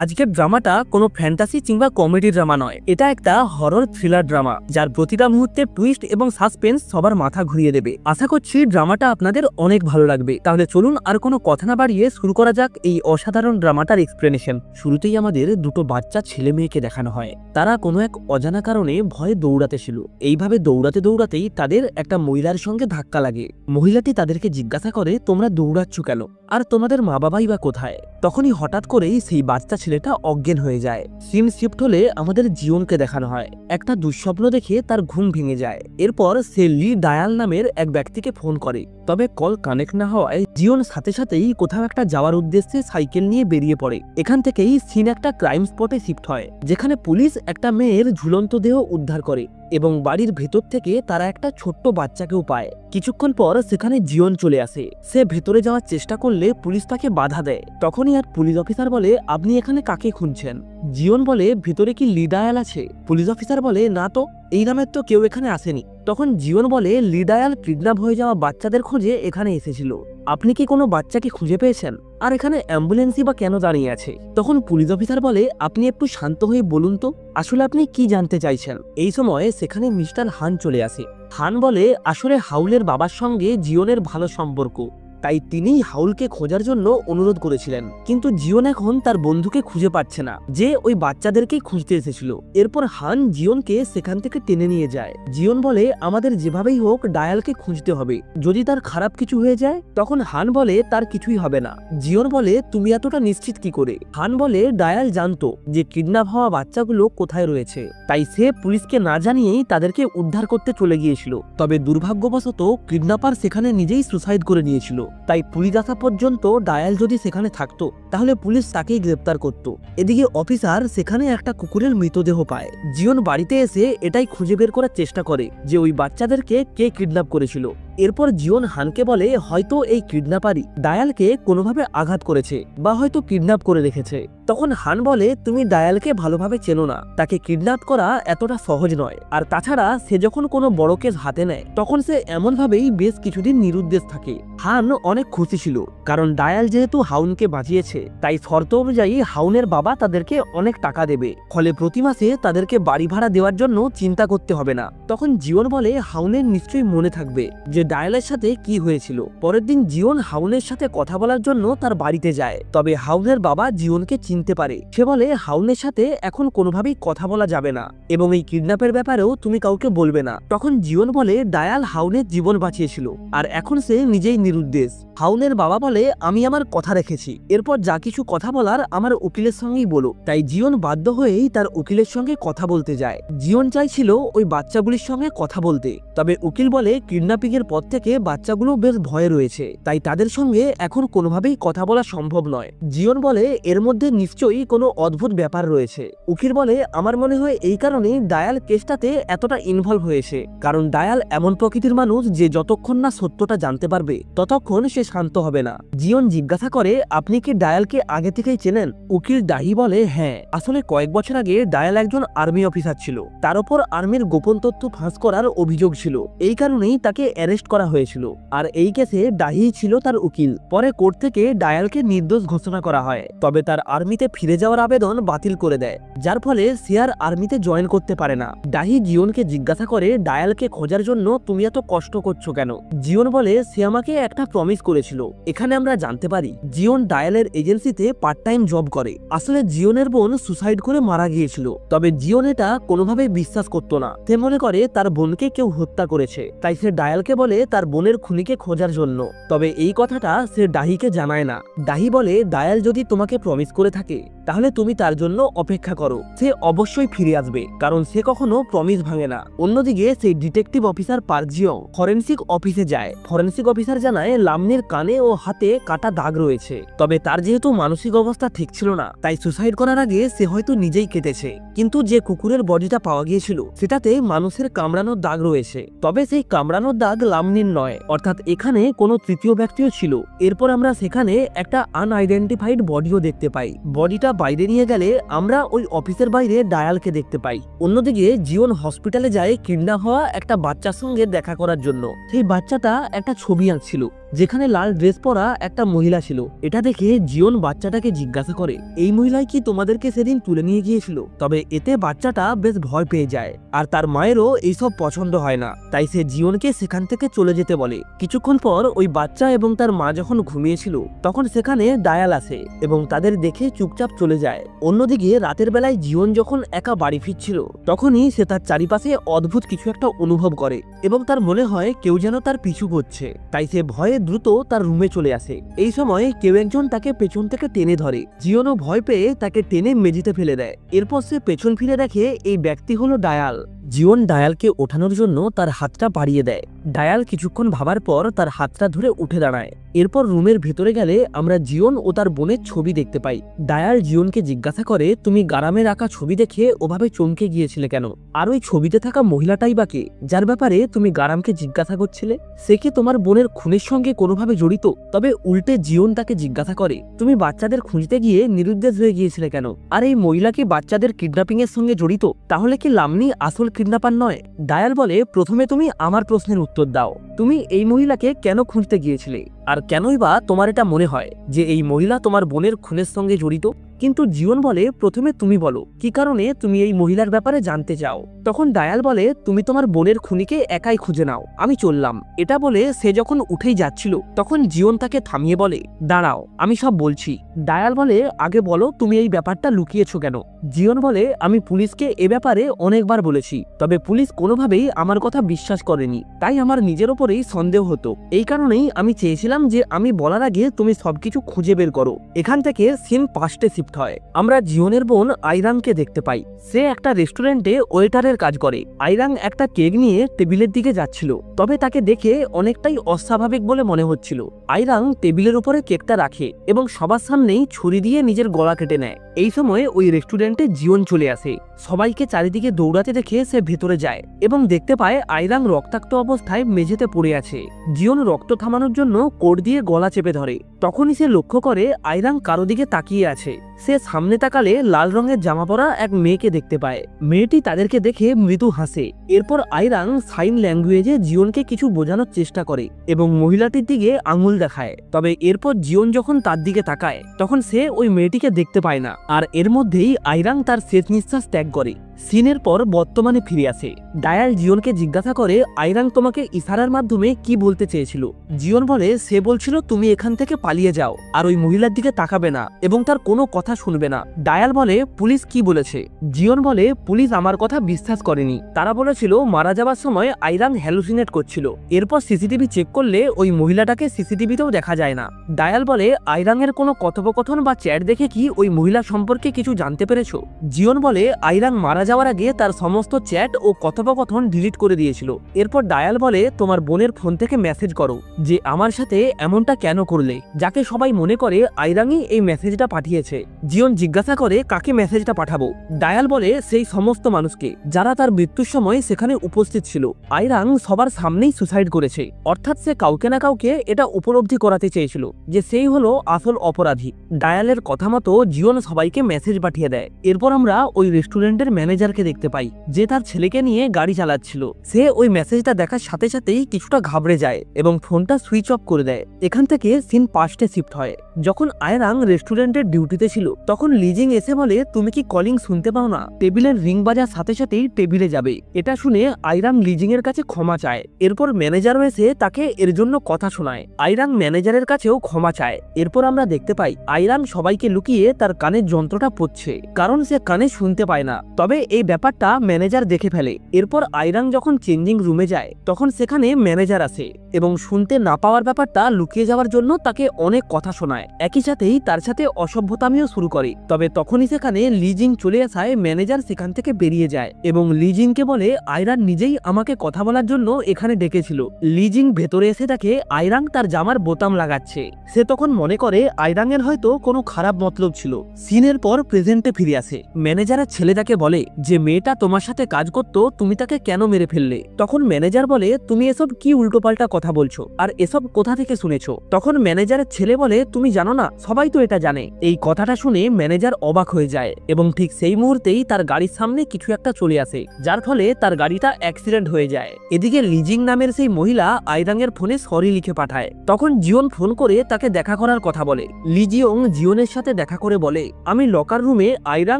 আজকের ড্রামাটা কোনো ফ্যান্টাসি কিংবা কমেডি ড্রামা নয়, এটা একটা হরর থ্রিলার ড্রামা যার প্রতিটা মুহূর্তে টুইস্ট এবং সাসপেন্স সবার মাথা ঘুরিয়ে দেবে। আশা করছি ড্রামাটা আপনাদের অনেক ভালো লাগবে। তাহলে চলুন আর কোনো কথা না বাড়িয়ে শুরু করা যাক এই অসাধারণ ড্রামাটার এক্সপ্লেনেশন। শুরুতেই আমাদের দুটো বাচ্চা ছেলে মেয়েকে দেখানো হয়। তারা কোনো এক অজানা কারণে ভয়ে দৌড়াতে ছিল। এইভাবে দৌড়াতে দৌড়াতেই তাদের একটা মহিলার সঙ্গে ধাক্কা লাগে। মহিলাটি তাদেরকে জিজ্ঞাসা করে, তোমরা দৌড়াচ্ছ কেন, আর তোমাদের মা বাবাই বা কোথায়? তখনই হঠাৎ করেই সেই বাচ্চা ছেলেটা অজ্ঞান হয়ে যায়। সিন শিফট হলে আমাদের জিওনকে দেখানো হয়। একটা দুঃস্বপ্ন দেখে তার ঘুম ভেঙে যায়। এরপর সে লি ডায়াল নামের এক ব্যক্তিকে ফোন করে, তবে কল কানেক্ট না হওয়ায় জিওন সাথে সাথেই কোথাও একটা যাওয়ার উদ্দেশ্যে সাইকেল নিয়ে বেরিয়ে পড়ে। এখান থেকেই সিন একটা ক্রাইম স্পটে শিফট হয়, যেখানে পুলিশ একটা মেয়ের ঝুলন্ত দেহ উদ্ধার করে এবং বাড়ির ভেতর থেকে তারা একটা ছোট্ট বাচ্চাকেও পায়। কিছুক্ষণ পর সেখানে জিওন চলে আসে। সে ভেতরে যাওয়ার চেষ্টা করলে পুলিশ তাকে বাধা দেয়। তখনই আর পুলিশ অফিসার বলে, আপনি এখানে কাকে খুঁজছেন? জিওন বলে, ভেতরে কি লি ডায়াল আছে? পুলিশ অফিসার বলে, না তো, এই নামের তো কেউ এখানে আসেনি। তখন জিওন বলে, লি ডায়াল কিডন্যাপ হয়ে যাওয়া বাচ্চাদের খোঁজে এখানে এসেছিল। আপনি কি কোনো বাচ্চাকে খুঁজে পেয়েছেন? আর এখানে অ্যাম্বুলেন্সই বা কেন দাঁড়িয়ে আছে? তখন পুলিশ অফিসার বলে, আপনি একটু শান্ত হয়ে বলুন তো, আসলে আপনি কি জানতে চাইছেন? এই সময় সেখানে মিস্টার হান চলে আসে। হান বলে, আসলে হাউলের বাবার সঙ্গে জিওনের ভালো সম্পর্ক, তাই তিনি হাউলকে খোঁজার জন্য অনুরোধ করেছিলেন। কিন্তু জিওন এখন তার বন্ধুকে খুঁজে পাচ্ছে না, যে ওই বাচ্চাদেরকেই খুঁজতে এসেছিল। এরপর হান জিওনকে সেখান থেকে টেনে নিয়ে যায়। জিওন বলে, আমাদের যেভাবেই হোক ডায়ালকে খুঁজতে হবে, যদি তার খারাপ কিছু হয়ে যায়। তখন হান বলে, তার কিছুই হবে না। জিওন বলে, তুমি এতটা নিশ্চিত কি করে? হান বলে, ডায়াল জানতো যে কিডন্যাপ হওয়া বাচ্চাগুলো কোথায় রয়েছে, তাই সে পুলিশকে না জানিয়েই তাদেরকে উদ্ধার করতে চলে গিয়েছিল। তবে দুর্ভাগ্যবশত কিডন্যাপার সেখানে নিজেই সুসাইড করে নিয়েছিল। তাই পুলিশ আসা পর্যন্ত ডায়াল যদি সেখানে থাকতো তাহলে পুলিশ তাকেই গ্রেপ্তার করত। এদিকে অফিসার সেখানে একটা কুকুরের মৃতদেহ পায়। জিওন বাড়িতে এসে এটাই খুঁজে বের করার চেষ্টা করে যে ওই বাচ্চাদেরকে কে কিডন্যাপ করেছিল। এরপর জিওন হানকে বলে, হয়তো এই কিডন্যাপারই ডায়ালকে কোনোভাবে আঘাত করেছে বা হয়তো কিডন্যাপ করে রেখেছে। তখন হান বলে, তুমি ডায়ালকে ভালোভাবে চেনো না, তাকে কিডন্যাপ করা এতটা সহজ নয়। আর তাছাড়া সে যখন কোনো বড় কেস হাতে নেয় তখন সে এমনভাবেই বেশ কিছুদিন নিরুদ্দেশ থাকে। হান অনেক খুশি ছিল, কারণ ডায়াল যেহেতু হাউনকে বাঁচিয়েছে, তাই শর্ত অনুযায়ী হাউনের বাবা তাদেরকে অনেক টাকা দেবে। ফলে প্রতি মাসে তাদেরকে বাড়ি ভাড়া দেওয়ার জন্য চিন্তা করতে হবে না। তখন জিওন বলে, হাউনের নিশ্চয়ই মনে থাকবে যে ডায়ালের সাথে কি হয়েছিল। পরের দিন জিওন হাউনের সাথে কথা বলার জন্য তার বাড়িতে যায়। তবে হাউনের বাবা জিওনকে চিনতে পারে। সে বলে, হাউনের সাথে এখন কোনোভাবেই কথা বলা যাবে না এবং এই কিডন্যাপের ব্যাপারেও তুমি কাউকে বলবে না। তখন জিওন বলে, ডায়াল হাউনের জীবন বাঁচিয়েছিল আর এখন সে নিজেই নিরুদ্দেশ। হাউনের বাবা বলে, আমি আমার কথা রেখেছি, এরপর যা কিছু কথা বলার আমার উকিলের সঙ্গেই বলো। তাই জিওন বাধ্য হয়েই তার উকিলের সঙ্গে কথা বলতে যায়। জিওন চাইছিল ওই বাচ্চাগুলির সঙ্গে কথা বলতে, তবে উকিল বলে, কিডন্যাপিং এর পর থেকে বাচ্চাগুলো বেশ ভয়ে রয়েছে, তাই তাদের সঙ্গে এখন কোনোভাবেই কথা বলা সম্ভব নয়। জিওন বলে, এর মধ্যে নিশ্চয়ই কোনো অদ্ভুত ব্যাপার রয়েছে। উকিল বলে, আমার মনে হয় এই কারণেই ডায়াল কেসটাতে এতটা ইনভলভ হয়েছে, কারণ ডায়াল এমন প্রকৃতির মানুষ যে যতক্ষণ না সত্যটা জানতে পারবে ততক্ষণ সে শান্ত হবে না। জিওন জিজ্ঞাসা করে, আপনি কি ডায়ালকে আগে থেকেই চেনেন? উকিল দাহি বলে, হ্যাঁ, আসলে কয়েক বছর আগে ডায়াল একজন আর্মি অফিসার ছিল, তার উপর আর্মির গোপন তথ্য ফাঁস করার অভিযোগ ছিল, এই কারণেই তাকে অ্যারেস্ট করা হয়েছিল। আর এই কেসে ডাহি ছিল তার উকিল। পরে কোর্ট থেকে ডায়ালকে নির্দোষ ঘোষণা করা হয়, তবে তার আর্মিতে ফিরে যাওয়ার আবেদন বাতিল করে দেয়, যার ফলে সে আর আর্মিতে জয়েন করতে পারে না। ডাহি জিওনকে জিজ্ঞাসা করে, ডায়ালকে খোঁজার জন্য তুমি এত কষ্ট করছো কেন? জিওন বলে, সে আমাকে একটা প্রমিস করেছিল। এখানে আমরা জানতে পারি জিওন ডায়ালের এজেন্সিতে পার্ট টাইম জব করে। আসলে জিওনের বোন সুসাইড করে মারা গিয়েছিল, তবে জিওন এটা কোনোভাবেই বিশ্বাস করতো না। সে মনে করে তার বোনকে কেউ হত্যা করেছে, তাই সে ডায়ালকে বলে তার বোনের খুনিকে খোঁজার জন্য। তবে এই কথাটা সে ডাহিকে জানায় না। ডাহি বলে, ডায়াল যদি তোমাকে প্রমিস করে থাকে তাহলে তুমি তার জন্য অপেক্ষা করো, সে অবশ্যই ফিরে আসবে, কারণ সে কখনো প্রমিস ভাঙে না। অন্যদিকে সেই ডিটেকটিভ অফিসার পারজিও ফরেন্সিক অফিসে যায়। ফরেন্সিক অফিসার জানায় লামনির কানে ও হাতে কাটা দাগ রয়েছে, তবে তার যেহেতু মানসিক অবস্থা ঠিক ছিল না, তাই সুসাইড করার আগে সে হয়তো নিজেই কেটেছে। কিন্তু যে কুকুরের বডিটা পাওয়া গিয়েছিল সেটাতে মানুষের কামড়ানোর দাগ রয়েছে, তবে সেই কামড়ানোর দাগ লামনির নয়, অর্থাৎ এখানে কোনো তৃতীয় ব্যক্তিও ছিল। এরপর আমরা সেখানে একটা আনআইডেন্টিফাইড বডিও দেখতে পাই। বডিটা বাইরে নিয়ে গেলে আমরা ওই অফিসের বাইরে ডায়ালকে দেখতে পাই। অন্যদিকে জিওন হসপিটালে যায় কিডন্যাপ হওয়া একটা বাচ্চার সঙ্গে দেখা করার জন্য। সেই বাচ্চাটা একটা ছবি আঁকছিল। যেখানে লাল ড্রেস পরা একটা মহিলা ছিল। এটা দেখে জিওন বাচ্চাটাকে জিজ্ঞাসা করে, এই মহিলাই কি তোমাদেরকে সেদিন তুলে নিয়ে গিয়েছিল? তবে এতে বাচ্চাটা বেশ ভয় পেয়ে যায়, আর তার মায়েরও এইসব পছন্দ হয় না, তাই সে জিওনকে সেখান থেকে চলে যেতে বলে। কিছুক্ষণ পর ওই বাচ্চা এবং তার মা যখন ঘুমিয়েছিল তখন সেখানে ডায়াল আসে এবং তাদের দেখে চুপচাপ চলে যায়। অন্যদিকে রাতের বেলায় জিওন যখন একা বাড়ি ফিরছিল তখনই সে তার চারিপাশে অদ্ভুত কিছু একটা অনুভব করে এবং তার মনে হয় কেউ যেন তার পিছু করছে। তাই সে ভয়ে দ্রুত তার রুমে চলে আসে। এই সময় কেউ একজন তাকে পেছন থেকে টেনে ধরে। জিওনও ভয় পেয়ে তাকে টেনে মেঝেতে ফেলে দেয়। এরপর সে পেছন ফিরে দেখে এই ব্যক্তি হলো ডায়াল। জিওন ডায়ালকে ওঠানোর জন্য তার হাতটা বাড়িয়ে দেয়। ডায়াল কিছুক্ষণ ভাবার পর তার হাতটা ধরে উঠে দাঁড়ায়। এরপর রুমের ভেতরে গেলে আমরা জিওন ও তার বোনের ছবি দেখতে পাই। ডায়াল জিওনকে জিজ্ঞাসা করে, তুমি গারামে রাখা ছবি দেখে ওভাবে চমকে গিয়েছিলে কেন? আর ওই ছবিতে থাকা মহিলাটাই বা কে, যার ব্যাপারে তুমি গারামকে জিজ্ঞাসা করছিলে? সে কি তোমার বোনের খুনের সঙ্গে কোনোভাবে জড়িত? তবে উল্টে জিওন তাকে জিজ্ঞাসা করে, তুমি বাচ্চাদের খুঁজতে গিয়ে নিরুদ্দেশ হয়ে গিয়েছিলে কেন? আর এই মহিলা কি বাচ্চাদের কিডন্যাপিং এর সঙ্গে জড়িত? তাহলে কি লামনি আসল কিডন্যাপার নয়? ডায়াল বলে, প্রথমে তুমি আমার প্রশ্নের উত্তর দাও। তুমি এই মহিলাকে কেন খুঁজতে গিয়েছিলে? আর কেনই বা তোমার এটা মনে হয় যে এই মহিলা তোমার বোনের খুনের সঙ্গে জড়িত? কিন্তু জিওন বলে, প্রথমে তুমি বলো কি কারণে তুমি এই মহিলার ব্যাপারে জানতে চাও। তখন ডায়াল বলে, তুমি তোমার বোনের খুনিকে একাই খুঁজে নাও, আমি চললাম। এটা বলে সে যখন উঠেই যাচ্ছিল তখন জিওন তাকে থামিয়ে বলে, দাঁড়াও, আমি সব বলছি। ডায়াল বলে, আগে বলো তুমি এই ব্যাপারটা লুকিয়েছো কেন? জিওন বলে, আমি পুলিশকে এ ব্যাপারে অনেকবার বলেছি, তবে পুলিশ কোনোভাবেই আমার কথা বিশ্বাস করেনি, তাই আমার নিজের ওপরেই সন্দেহ হতো। এই কারণেই আমি চেয়েছিলাম যে আমি বলার আগে তুমি সবকিছু খুঁজে বের করো। এখান থেকে সিন পাস্টে শিফট হয়। আমরা জিওনের বোন আইরাংকে দেখতে পাই। সে একটা রেস্টুরেন্টে ওয়েটারের কাজ করে। আইরাং একটা কেক নিয়ে টেবিলের দিকে যাচ্ছিল, তবে তাকে দেখে অনেকটাই অস্বাভাবিক বলে মনে হচ্ছিল। আইরাং টেবিলের উপরে কেকটা রাখে এবং সবার সামনেই ছুরি দিয়ে নিজের গলা কেটে নেয়। এই সময় ওই রেস্টুরেন্টে জিওন চলে আসে। সবাইকে চারিদিকে দৌড়াতে দেখে সে ভেতরে যায় এবং দেখতে পায় আইরাং রক্তাক্ত অবস্থায় মেঝেতে পড়ে আছে। জিওন রক্ত থামানোর জন্য কোট দিয়ে গলা চেপে ধরে। তখনই সে লক্ষ্য করে আইরাং কারো দিকে তাকিয়ে আছে। সে সামনে তাকালে লাল রঙের জামা পরা এক মেয়েকে দেখতে পায়। মেয়েটি তাদেরকে দেখে মৃদু হাসে। এরপর আইরাং সাইন ল্যাঙ্গুয়েজে জিওনকে কিছু বোঝানোর চেষ্টা করে এবং মহিলাটির দিকে আঙুল দেখায়। তবে এরপর জিওন যখন তার দিকে তাকায় তখন সে ওই মেয়েটিকে দেখতে পায় না। আর এর মধ্যেই আইরাং তার শেষ নিঃশ্বাস ত্যাগ করে। সিনের পর বর্তমানে ফিরে আসে। ডায়াল জিওনকে জিজ্ঞাসা করে, আইরাং তোমাকে ইশারার মাধ্যমে কি বলতে চেয়েছিল? জিওন বলে, সে বলছিল তুমি এখান থেকে পালিয়ে যাও আর ওই মহিলার দিকে তাকাবে না এবং তার কোনো কথা শুনবে না। ডায়াল বলে, পুলিশ কি বলেছে? জিওন বলে, পুলিশ আমার কথা বিশ্বাস করেনি। তারা বলেছিল মারা যাওয়ার সময় আইরাং হ্যালুসিনেট করছিল। এরপর সিসিটিভি চেক করলে ওই মহিলাটাকে সিসিটিভিতেও দেখা যায় না। ডায়াল বলে, আইরাং এর কোনো কথোপকথন বা চ্যাট দেখে কি ওই মহিলা সম্পর্কে কিছু জানতে পেরেছো? জিওন বলে, আইরাং মারা যাওয়ার আগে তার সমস্ত চ্যাট ও কথোপকথন ডিলিট করে দিয়েছিল। এরপর ডায়াল বলে, তোমার বোনের ফোন থেকে মেসেজ করো যে আমার সাথে এমনটা কেন করলে, যাকে সবাই মনে করে আইরাংই এই মেসেজটা পাঠিয়েছে। জিওন জিজ্ঞাসা করে, কাকে মেসেজটা পাঠাবো? ডায়াল বলে, সেই সমস্ত মানুষকে যারা তার মৃত্যুর সময় সেখানে উপস্থিত ছিল। আইরাং সবার সামনেই সুসাইড করেছে, অর্থাৎ সে কাউকে না কাউকে এটা উপলব্ধি করাতে চেয়েছিল যে সেই হলো আসল অপরাধী। ডায়ালের কথা মতো জিওন সবাইকে মেসেজ পাঠিয়ে দেয়। এরপর আমরা ওই রেস্টুরেন্টের ম্যানেজারকে দেখতে পাই যে তার ছেলেকে নিয়ে গাড়ি চালাচ্ছিল। সে ওই মেসেজটা দেখার সাথে সাথেই কিছুটা ঘাবড়ে যায় এবং ফোনটা সুইচ অফ করে দেয়। এখান থেকে সিন পাস্টে শিফট হয়। যখন আয়রাং রেস্টুরেন্টের ডিউটিতে ছিল তখন লিজিং এসে বলে, তুমি কি কলিং শুনতে পাও না? টেবিলের রিং বাজার সাথে সাথেই টেবিলে যাবে। এটা শুনে আয়রাং লিজিং এর কাছে ক্ষমা চায়। এরপর ম্যানেজারও এসে তাকে এর জন্য কথা শোনায়। আয়রাং ম্যানেজারের কাছেও ক্ষমা চায়। এরপর আমরা দেখতে পাই আয়রাং সবাইকে লুকিয়ে তার কানের যন্ত্রটা পড়ছে, কারণ সে কানে শুনতে পায় না। তবে এই ব্যাপারটা ম্যানেজার দেখে ফেলে। এরপর আয়রাং যখন চেঞ্জিং রুমে যায় তখন সেখানে ম্যানেজার আসে এবং শুনতে না পাওয়ার ব্যাপারটা লুকিয়ে যাওয়ার জন্য তাকে অনেক কথা শোনায়। একই সাথেই তার সাথে অসভ্যতামিও শুরু করে। তবে তখনই সেখানে লিজিং চলে আসায় ম্যানেজার সেখান থেকে বেরিয়ে যায় এবং লিজিংকে বলে, আয়রাং নিজেই আমাকে কথা বলার জন্য এখানে ডেকেছিল। লিজিং ভেতরে এসে দেখে আয়রাং তার জামার বোতাম লাগাচ্ছে। সে তখন মনে করে আয়রাং এর হয়তো কোনো খারাপ মতলব ছিল। সিনের পর প্রেজেন্টে ফিরে আসে। ম্যানেজারের ছেলেটাকে বলে, যে মেয়েটা তোমার সাথে কাজ করত তুমি তাকে কেন মেরে ফেললে? তখন ম্যানেজার বলে, তুমি এসব কি উল্টোপাল্টা কথা বলছো, আর এসব কোথা থেকে শুনেছো? তখন ম্যানেজারের ছেলে বলে, তুমি জানো না, সবাই তো এটা জানে। এই কথাটা শুনে ম্যানেজার অবাক হয়ে যায় এবং ঠিক সেই মুহূর্তেই তার গাড়ির সামনে কিছু একটা চলে আসে, যার ফলে তার গাড়িটা অ্যাক্সিডেন্ট হয়ে যায়। এদিকে লিজিং নামের সেই মহিলা আইরাংয়ের ফোনে সরি লিখে পাঠায়। তখন জিওন ফোন করে তাকে দেখা করার কথা বলে। লিজিওং জিওনের সাথে দেখা করে বলে, আমি লকার রুমে আইরাং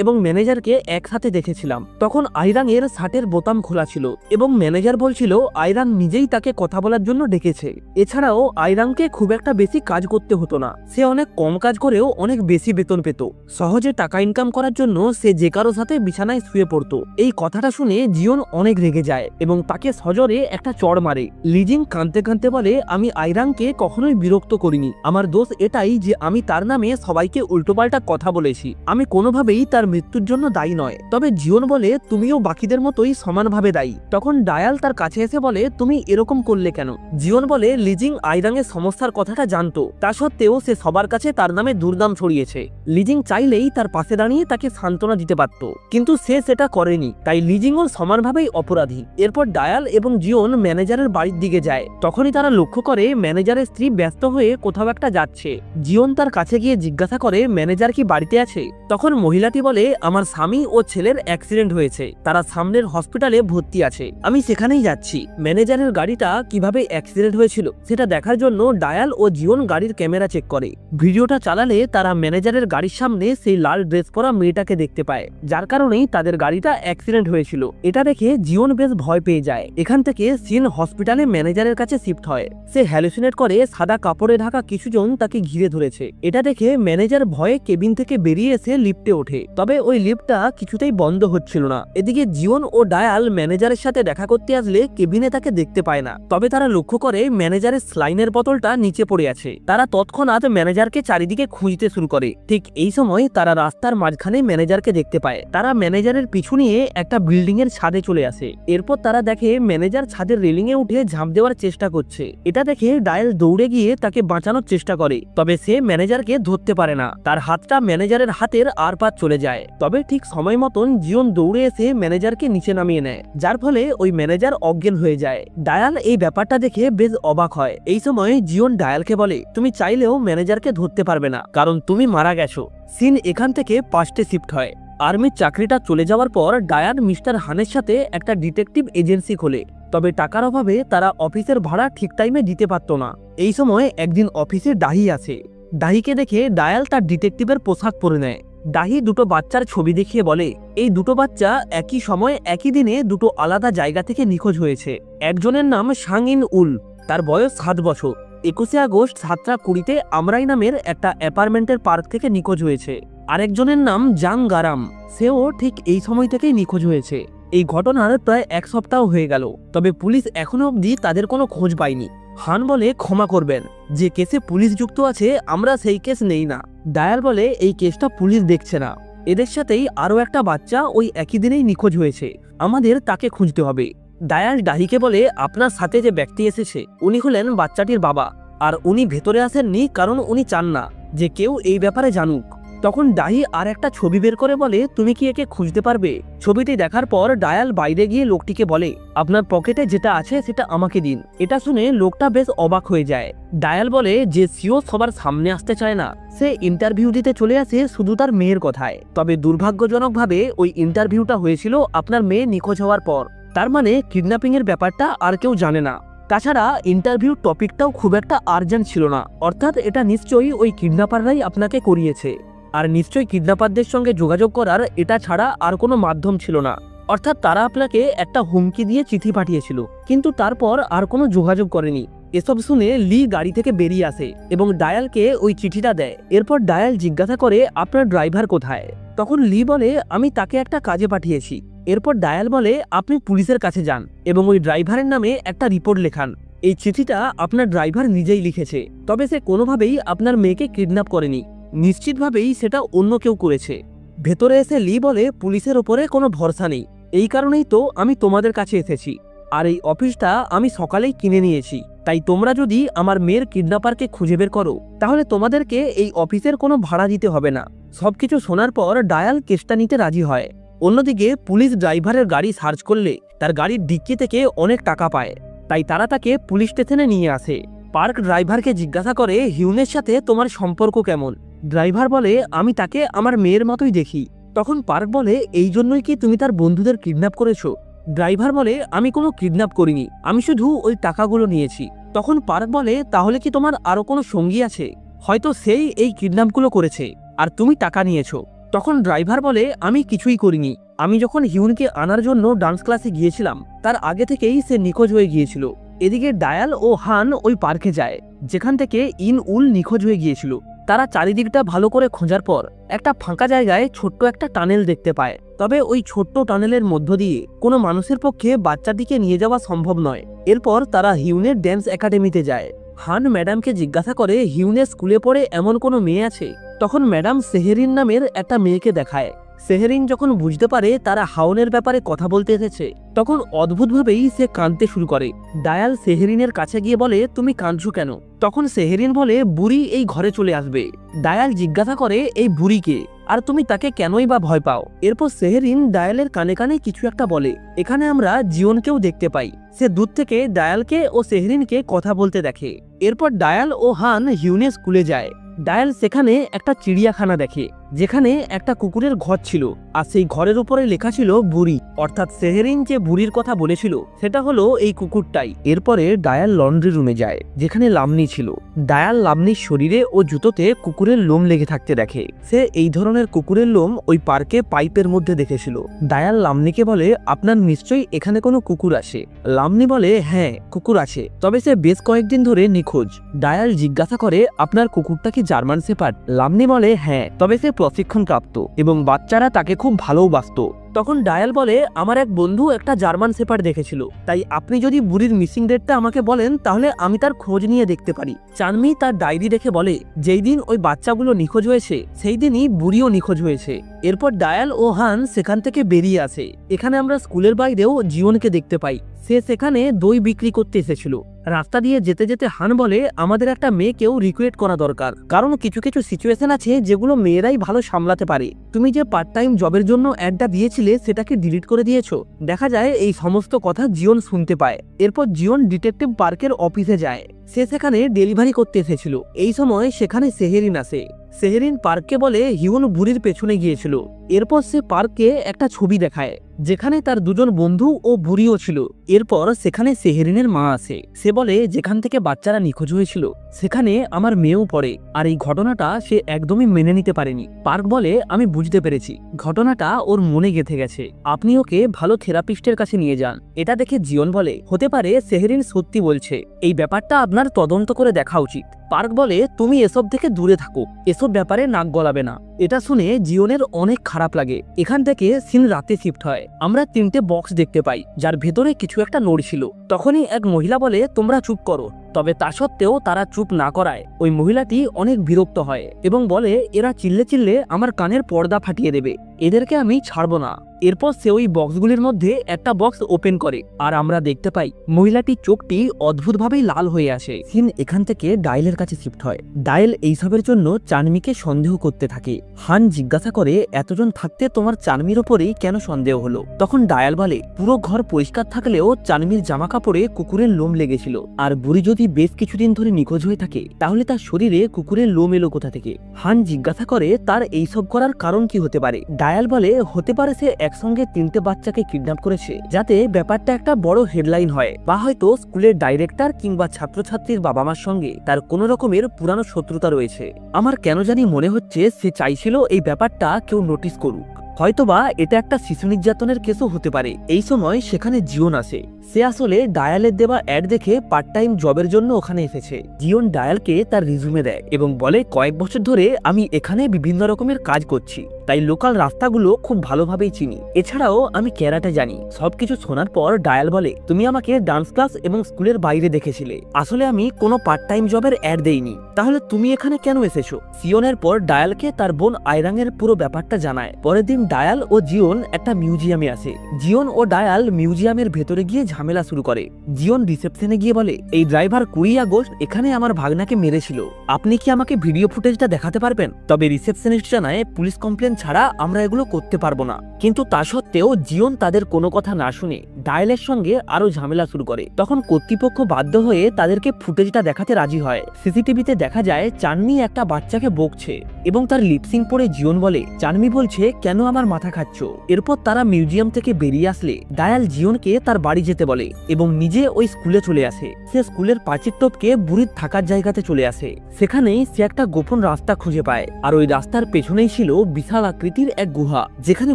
এবং ম্যানেজারকে একসাথে দেখেছিলাম। তখন আইরাং এর শার্টের বোতাম খোলা ছিল এবং ম্যানেজার বলছিল আইরাং নিজেই তাকে কথা বলার জন্য ডেকেছে। এছাড়াও আইরাংকে খুব একটা বেশি কাজ করতে হতো না, সে অনেক কম কাজ করেও অনেক বেশি বেতন পেত। সহজে টাকা ইনকাম করার জন্য সে যে কারো সাথে বিছানায় শুয়ে পড়তো। এই কথাটা শুনে জিওন অনেক রেগে যায় এবং তাকে সজোরে একটা চড় মারে। লিজিং কাঁদতে কাঁদতে বলে, আমি আইরাংকে কখনোই বিরক্ত করিনি, আমার দোষ এটাই যে আমি তার নামে সবাইকে উল্টোপাল্টা কথা বলেছি। আমি কোনোভাবেই তার মৃত্যুর জন্য দায়ী নয়। তবে জিওন বলে, তুমিও বাকিদের মতোই সমানভাবে দায়ী। তখন ডায়াল তার কাছে এসে বলে, তুমি এরকম করলে কেন? জিওন বলে, লিজিং আইরাংয়ের সমস্যার কথাটা জানতো, তা সত্ত্বেও সে সবার কাছে তার নামে দুর্নাম ছড়িয়েছে। লিজিং চাইলেই তার পাশে দাঁড়িয়ে তাকে সান্ত্বনা দিতে পারত, কিন্তু সে সেটা করেনি, তাই লিজিংও সমানভাবেই অপরাধী। এরপর ডায়াল এবং জিওন ম্যানেজারের বাড়ির দিকে যায়। তখনই তারা লক্ষ্য করে ম্যানেজারের স্ত্রী ব্যস্ত হয়ে কোথাও একটা যাচ্ছে। জিওন তার কাছে গিয়ে জিজ্ঞাসা করে, ম্যানেজার কি বাড়িতে আছে? তখন মহিলাটি বলে, আমার স্বামী ও ছেলের অ্যাক্সিডেন্ট হয়েছে, তারা সামনের হসপিটালে ভর্তি আছে, আমি সেখানেই যাচ্ছি। ম্যানেজারের গাড়িটা কিভাবে অ্যাক্সিডেন্ট হয়েছিল সেটা দেখার জন্য ডায়াল ও জিওন গাড়ির ক্যামেরা চেক করে। ভিডিওটা চালালে তারা ম্যানেজারের গাড়ির সামনে সেই লাল ড্রেস পরা মেয়েটাকে দেখতে পায়, যার কারণেই তাদের গাড়িটা অ্যাক্সিডেন্ট হয়েছিল। এটা দেখে জিওন বেশ ভয় পেয়ে যায়। এখান থেকে সিন হসপিটালে ম্যানেজারের কাছে শিফট হয়। সে হ্যালুসিনেট করে সাদা কাপড়ে ঢাকা কিছুজন তাকে ঘিরে ধরেছে। এটা দেখে ম্যানেজার ভয়ে কেবিন থেকে বেরিয়ে এসে লিফটে ওঠে, তবে ওই লিফটটা কিছুতেই বন্ধ হচ্ছিল না। এদিকে জিওন ও ডায়াল ম্যানেজারের সাথে দেখা করতে আসলে কেবিনে তাকে দেখতে পায় না, তবে তারা লক্ষ্য করে ম্যানেজারের স্লাইনের বোতলটা নিচে পড়ে আছে। তারা তৎক্ষণাৎ ম্যানেজারকে চারিদিকে খুঁজতে শুরু করে। ঠিক এই সময় তারা রাস্তার মাঝখানে ম্যানেজারকে দেখতে পায়। তারা ম্যানেজারের পিছু নিয়ে একটা বিল্ডিং এর ছাদে চলে আসে। এরপর তারা দেখে ম্যানেজার ছাদের রেলিং এ উঠে ঝাঁপ দেওয়ার চেষ্টা করছে। এটা দেখে ডায়াল দৌড়ে গিয়ে তাকে বাঁচানোর চেষ্টা করে, তবে সে ম্যানেজারকে ধরতে পারে না। তার হাতটা ম্যানেজারের হাতের আর পার চলে যায়। তবে ঠিক সময় মতন জিওন দৌড়ে এসে ম্যানেজারকে নিচে নামিয়ে নেয়, যার ফলে ওই ম্যানেজার অজ্ঞান হয়ে যায়। ডায়াল এই ব্যাপারটা দেখে বেশ অবাক হয়। এই সময় জিওন ডায়ালকে বলে, তুমি চাইলেও ম্যানেজারকে ধরতে পারবে না, কারণ তুমি মারা গেছো। সিন এখান থেকে পাস্টে শিফট হয়। আর্মির চাকরিটা চলে যাওয়ার পর ডায়াল মিস্টার হানের সাথে একটা ডিটেকটিভ এজেন্সি খোলে, তবে টাকার অভাবে তারা অফিসের ভাড়া ঠিক টাইমে দিতে পারত না। এই সময় একদিন অফিসে ডাহি আসে। ডাহিকে দেখে ডায়াল তার ডিটেকটিভের পোশাক পরে নেয়। ডাহি দুটো বাচ্চার ছবি দেখিয়ে বলে, এই দুটো বাচ্চা একই সময় একই দিনে দুটো আলাদা জায়গা থেকে নিখোঁজ হয়েছে। একজনের নাম সাং ইন উল, তার বয়স 7 বছর। 21শে আগস্ট 7:20 আমরাই নামের একটা অ্যাপার্টমেন্টের পার্ক থেকে নিখোঁজ হয়েছে। আরেকজনের নাম জাং গারাম, সেও ঠিক এই সময় থেকেই নিখোঁজ হয়েছে। এই ঘটনার প্রায় 1 সপ্তাহ হয়ে গেল, তবে পুলিশ এখনো অবধি তাদের কোনো খোঁজ পায়নি। হান বলে, ক্ষমা করবেন, যে কেসে পুলিশ যুক্ত আছে আমরা সেই কেস নেই না। ডায়াল বলে, এই কেসটা পুলিশ দেখছে না, এদের সাথেই আরও একটা বাচ্চা ওই একই দিনেই নিখোঁজ হয়েছে, আমাদের তাকে খুঁজতে হবে। ডায়াল ডাহিকে বলে, আপনার সাথে যে ব্যক্তি এসেছে উনি হলেন বাচ্চাটির বাবা, আর উনি ভেতরে আসেননি কারণ উনি চান না যে কেউ এই ব্যাপারে জানুক। তখন ডাহি আর একটা ছবি বের করে বলে, তুমি কি একে খুঁজতে পারবে? ছবিটি দেখার পর ডায়াল বাইরে গিয়ে লোকটিকে বলে, আপনার পকেটে যেটা আছে সেটা আমাকে দিন। এটা শুনে লোকটা বেশ অবাক হয়ে যায়। ডায়াল বলে, যে সিও সবার সামনে আসতে চায় না, সে ইন্টারভিউ দিতে চলে আসে শুধু তার মেয়ের কথায়। তবে দুর্ভাগ্যজনকভাবে ওই ইন্টারভিউটা হয়েছিল আপনার মেয়ে নিখোঁজ হওয়ার পর। তার মানে কিডন্যাপিং এর ব্যাপারটা আর কেউ জানে না। তাছাড়া ইন্টারভিউ টপিকটাও খুব একটা আর্জেন্ট ছিল না, অর্থাৎ এটা নিশ্চয়ই ওই কিডন্যাপাররাই আপনাকে করিয়েছে। আর নিশ্চয়ই কিডন্যাপারদের সঙ্গে যোগাযোগ করার এটা ছাড়া আর কোনো মাধ্যম ছিল না, অর্থাৎ তারা আপনাকে একটা হুমকি দিয়ে চিঠি পাঠিয়েছিল, কিন্তু তারপর আর কোনো যোগাযোগ করেনি। এসব শুনে লি গাড়ি থেকে বেরিয়ে আসে এবং ডায়ালকে ওই চিঠিটা দেয়। এরপর ডায়াল জিজ্ঞাসা করে, আপনার ড্রাইভার কোথায়? তখন লি বলে, আমি তাকে একটা কাজে পাঠিয়েছি। এরপর ডায়াল বলে, আপনি পুলিশের কাছে যান এবং ওই ড্রাইভারের নামে একটা রিপোর্ট লেখান। এই চিঠিটা আপনার ড্রাইভার নিজেই লিখেছে, তবে সে কোনোভাবেই আপনার মেয়েকে কিডন্যাপ করেনি, নিশ্চিতভাবেই সেটা অন্য কেউ করেছে। ভেতরে এসে লি বলে, পুলিশের ওপরে কোনো ভরসা নেই, এই কারণেই তো আমি তোমাদের কাছে এসেছি। আর এই অফিসটা আমি সকালেই কিনে নিয়েছি, তাই তোমরা যদি আমার মেয়ের কিডন্যাপারকে খুঁজে বের করো তাহলে তোমাদেরকে এই অফিসের কোনো ভাড়া দিতে হবে না। সবকিছু শোনার পর ডায়াল কেসটা নিতে রাজি হয়। অন্যদিকে পুলিশ ড্রাইভারের গাড়ি সার্চ করলে তার গাড়ির ডিক্কি থেকে অনেক টাকা পায়, তাই তারা তাকে পুলিশ স্টেশনে নিয়ে আসে। পার্ক ড্রাইভারকে জিজ্ঞাসা করে হিউনের সাথে তোমার সম্পর্ক কেমন। ড্রাইভার বলে আমি তাকে আমার মেয়ের মতোই দেখি। তখন পার্ক বলে এই জন্যই কি তুমি তার বন্ধুদের কিডন্যাপ করেছো। ড্রাইভার বলে আমি কোনো কিডন্যাপ করিনি, আমি শুধু ওই টাকাগুলো নিয়েছি। তখন পার্ক বলে তাহলে কি তোমার আরো কোনো সঙ্গী আছে, হয়তো সেই এই কিডন্যাপগুলো করেছে আর তুমি টাকা নিয়েছো। তখন ড্রাইভার বলে আমি কিছুই করিনি, আমি যখন হিউনকে আনার জন্য ডান্স ক্লাসে গিয়েছিলাম তার আগে থেকেই সে নিখোঁজ হয়ে গিয়েছিল। এদিকে ডায়াল ও হান ওই পার্কে যায় যেখান থেকে ইন উল নিখোঁজ হয়ে গিয়েছিল। তারা চারিদিকটা ভালো করে খোঁজার পর একটা ফাঁকা জায়গায় ছোট্ট একটা টানেল দেখতে পায়। তবে ওই ছোট্ট টানেলের মধ্য দিয়ে কোনো মানুষের পক্ষে বাচ্চাটিকে নিয়ে যাওয়া সম্ভব নয়। এরপর তারা হিউনের ড্যান্স একাডেমিতে যায়। হান ম্যাডামকে জিজ্ঞাসা করে হিউনের স্কুলে পড়ে এমন কোনো মেয়ে আছে। তখন ম্যাডাম সেহেরিন নামের একটা মেয়েকে দেখায়। সেহেরিন যখন বুঝতে পারে তারা হাউনের ব্যাপারে কথা বলতে এসেছে তখন অদ্ভুতভাবেই সে কাঁদতে শুরু করে। ডায়াল সেহেরিনের কাছে গিয়ে বলে তুমি কাঁদছো কেন। তখন সেহেরিন বলে বুড়ি এই ঘরে চলে আসবে। ডায়াল জিজ্ঞাসা করে এই বুড়িকে, আর তুমি তাকে কেনই বা ভয় পাও। এরপর সেহেরিন ডায়ালের কানে কানে কিছু একটা বলে। এখানে আমরা জিওনকেও দেখতে পাই। সে দূর থেকে ডায়ালকে ও সেহেরিনকে কথা বলতে দেখে। এরপর ডায়াল ও হান হিউনের স্কুলে যায়। ডায়াল সেখানে একটা চিড়িয়াখানা দেখে যেখানে একটা কুকুরের ঘর ছিল, আর সেই ঘরের উপরে লেখা ছিল বুড়ি, অর্থাৎ সেহেরিন যে বুড়ির কথা বলেছিল সেটা হলো এই কুকুরটাই। এরপরে ডায়াল লন্ড্রি রুমে যায় যেখানে লামনি ছিল। ডায়াল লামনির শরীরে ও জুতোতে কুকুরের লোম লেগে থাকতে দেখে। সে এই ধরনের কুকুরের লোম ওই পার্কে পাইপের মধ্যে দেখেছিল। ডায়াল লামনিকে বলে আপনার নিশ্চয়ই এখানে কোনো কুকুর আছে। লামনি বলে হ্যাঁ কুকুর আছে, তবে সে বেশ কয়েকদিন ধরে নিখোঁজ। ডায়াল জিজ্ঞাসা করে আপনার কুকুরটা কি জার্মান শেপার্ড। লামনি বলে হ্যাঁ, তবে সে প্রশিক্ষণপ্রাপ্ত এবং বাচ্চারা তাকে খুব ভালোবাসত। তখন ডায়াল বলে আমার এক বন্ধু একটা জার্মান শেপার্ড দেখেছিল, তাই আপনি যদি বুড়ির মিসিং ডেটটা আমাকে বলেন তাহলে আমি তার খোঁজ নিয়ে দেখতে পারি। চানমি তার ডায়েরি দেখে বলে যেই দিন ওই বাচ্চাগুলো নিখোঁজ হয়েছে সেই দিনই বুড়িও নিখোঁজ হয়েছে। এরপর ডায়াল ও হান সেখান থেকে বেরিয়ে আসে। এখানে আমরা স্কুলের বাইরেও জিওনকে দেখতে পাই। সে সেখানে দই বিক্রি করতে এসেছিল। রাস্তা দিয়ে যেতে যেতে হান বলে আমাদের একটা মেয়েকেও রিক্রুট করা দরকার, কারণ কিছু কিছু সিচুয়েশন আছে যেগুলো মেয়েরাই ভালো সামলাতে পারে। তুমি যে পার্ট টাইম জবের জন্য অ্যাডটা দিয়েছিলে সেটাকে ডিলিট করে দিয়েছো। দেখা যায় এই সমস্ত কথা জিওন শুনতে পায়। এরপর জিওন ডিটেকটিভ পার্কের অফিসে যায়। সে সেখানে ডেলিভারি করতে এসেছিল। এই সময় সেখানে সেহেরিন আসে। সেহেরিন পার্ককে বলে হিউন বুড়ির পেছনে গিয়েছিল। এরপর সে পার্ককে একটা ছবি দেখায় যেখানে তার দুজন বন্ধু ও বুড়িও ছিল। এরপর সেখানে সেহেরিনের মা আসে। সে বলে যেখান থেকে বাচ্চারা নিখোঁজ হয়েছিল সেখানে আমার মেয়েও পড়ে, আর এই ঘটনাটা সে একদমই মেনে নিতে পারেনি। পার্ক বলে আমি বুঝতে পেরেছি, ঘটনাটা ওর মনে গেঁথে গেছে, আপনি ওকে ভালো থেরাপিস্টের কাছে নিয়ে যান। এটা দেখে জিওন বলে হতে পারে সেহেরিন সত্যি বলছে, এই ব্যাপারটা আপনার তদন্ত করে দেখা উচিত। পার্ক বলে তুমি এসব থেকে দূরে থাকো, এসব ব্যাপারে নাক গলাবে না। এটা শুনে জিওনের অনেক খারাপ লাগে। এখান থেকে সিন রাতে শিফট হয়। আমরা 3টে বক্স দেখতে পাই যার ভেতরে কিছু একটা নড়ছিল। তখনই এক মহিলা বলে তোমরা চুপ করো, তবে তা সত্ত্বেও তারা চুপ না করায় ওই মহিলাটি অনেক বিরক্ত হয় এবং বলে এরা চিল্লে চিল্লে আমার কানের পর্দা ফাটিয়ে দেবে, এদেরকে আমি ছাড়বো না। এরপর সে ওই বক্সগুলির মধ্যে একটা বক্স ওপেন করে আর আমরা দেখতে পাই মহিলাটির চোখটি অদ্ভুতভাবেই লাল হয়ে আসে। সিন এখান থেকে ডায়ালের কাছে শিফট হয়। ডায়াল এইসবের জন্য চানমিকে সন্দেহ করতে থাকে। হান জিজ্ঞাসা করে এতজন থাকতে তোমার চানমির ওপরেই কেন সন্দেহ হলো। তখন ডায়াল বলে পুরো ঘর পরিষ্কার থাকলেও চানমির জামা কাপড়ে কুকুরের লোম লেগেছিল, আর বুড়ি যদি বেশ কিছুদিন ধরে নিখোঁজ হয়ে থাকে তাহলে তার শরীরে কুকুরের লোম এলো কোথা থেকে। হান জিজ্ঞাসা করে তার এইসব করার কারণ কি হতে পারে। ডায়াল বলে হতে পারে সে একসঙ্গে 3টে বাচ্চাকে কিডন্যাপ করেছে যাতে ব্যাপারটা একটা বড় হেডলাইন হয়, বা হয়তো স্কুলের ডাইরেক্টর কিংবা ছাত্রছাত্রীর বাবা মার সঙ্গে তার কোনো রকমের পুরানো শত্রুতা রয়েছে। আমার কেন জানি মনে হচ্ছে সে চাইছিল এই ব্যাপারটা কেউ নোটিস করুক, হয়তোবা এটা একটা শিশু নির্যাতনের কেসও হতে পারে। এই সময় সেখানে জিওন আসে। সে আসলে ডায়ালের দেওয়া অ্যাড দেখে পার্ট টাইম জবের জন্য ওখানে এসেছে। জিওন ডায়ালকে তার রিজুমে দেয় এবং বলে কয়েক বছর ধরে আমি এখানে বিভিন্ন রকমের কাজ করছি, তাই লোকাল রাস্তাগুলো খুব ভালোভাবেই চিনি। এছাড়াও আমি ক্যারাটে জানি। সবকিছু শোনার পর ডায়াল বলে তুমি আমাকে ডান্স ক্লাস এবং স্কুলের বাইরে দেখেছিলে, আসলে আমি কোনো পার্ট টাইম জবের অ্যাড দেইনি, তাহলে তুমি এখানে কেন এসেছো। সিওনের পর ডায়ালকে তার বোন আয়রাঙের পুরো ব্যাপারটা জানায়। পরের দিন ডায়াল ও জিওন একটা মিউজিয়ামে আসে। জিওন ও ডায়াল মিউজিয়ামের ভেতরে গিয়ে ঝামেলা শুরু করে। জিওন রিসেপশনে গিয়ে বলে, এই ড্রাইভার 20 আগস্ট এখানে আমার ভাগনাকে মেরেছিল, আপনি কি আমাকে ভিডিও ফুটেজটা দেখাতে পারবেন? তবে রিসেপশনিস্ট জানায় পুলিশ কমপ্লেন ছাড়া আমরা এগুলো করতে পারবো না। কিন্তু তা সত্ত্বেও জিওন তাদের কোনো কথা না শুনে ডায়ালের সঙ্গে আরো ঝামেলা শুরু করে। তখন কর্তৃপক্ষ বাধ্য হয়ে তাদেরকে ফুটেজটা দেখাতে রাজি হয়। সিসিটিভিতে দেখা যায় চানমি একটা বাচ্চাকে বকছে এবং তার লিপসিং পড়ে জিওন বলে, চানমি বলছে কেন আমার মাথা খাচ্ছ। এরপর তারা মিউজিয়াম থেকে বেরিয়ে আসলে ডায়াল জিওনকে তার বাড়ি যেতে বলে এবং নিজে ওই স্কুলে চলে আসে। সে স্কুলের পাঁচিল টপকে বুড়ির থাকার জায়গাতে চলে আসে। সেখানেই সে একটা গোপন রাস্তা খুঁজে পায়, আর ওই রাস্তার পেছনেই ছিল বিশাল আকৃতির এক গুহা যেখানে